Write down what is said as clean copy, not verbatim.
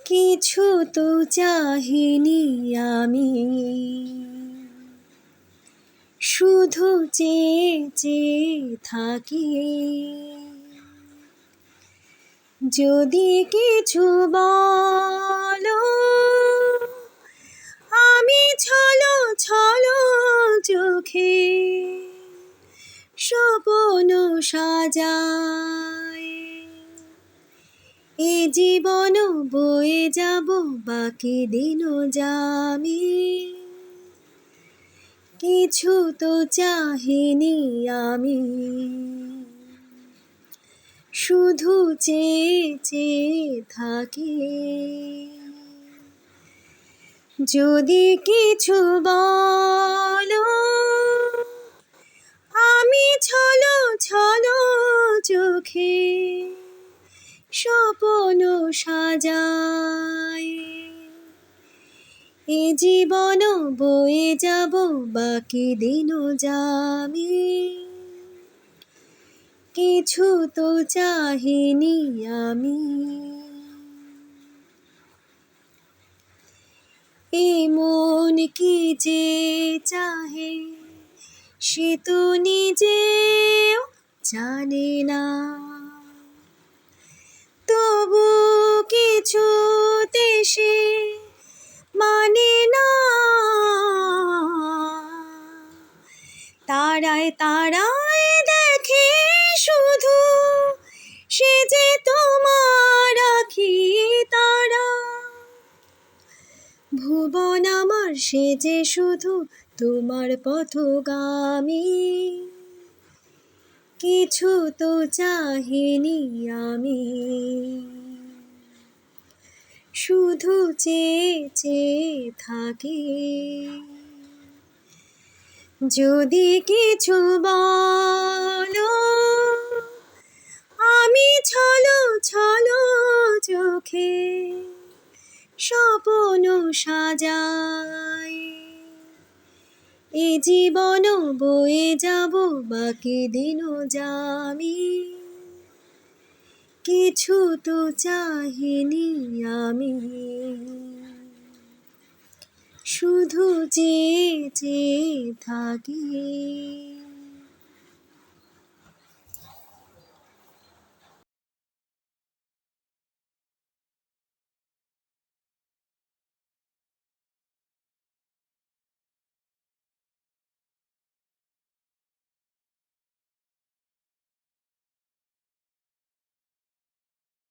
কিছু তো চাহিনি আমি, শুধু চেয়ে চেয়ে থাকি। যদি কিছু বলো আমি ছলো ছলো চোখে স্বপ্ন সাজাই। এ জীবন বয়ে যাব বাকি দিনও যামি, কিছু তো চাহিনি আমি, শুধু চেয়ে চেয়ে থাকি। যদি কিছু বলো আমি ছলো ছলো চোখে স্বপ্ন সাজাই। এ জীবন বয়ে যাব বাকি দিনও যামি, কিছু তো চাহিনি আমি। এ মন কি যে চাহে সে তো নিজেও জানে না, তবু কিছুতে সে মানে না। তারায় তারায় দেখে শুধু সে যে তোমার আখি তারা, ভুবন আমার সে যে শুধু তোমার পথগামী। কিছু তো চাহিনি আমি, শুধু চেয়ে চেয়ে থাকি। যদি কিছু বলো আমি ছলো ছলো চোখে স্বপ্ন সাজাই। এ জীবন বয়ে যাব বাকি দিনও যামি, কিছু তো চাহিনি আমি, শুধু চেয়ে চেয়ে থাকি।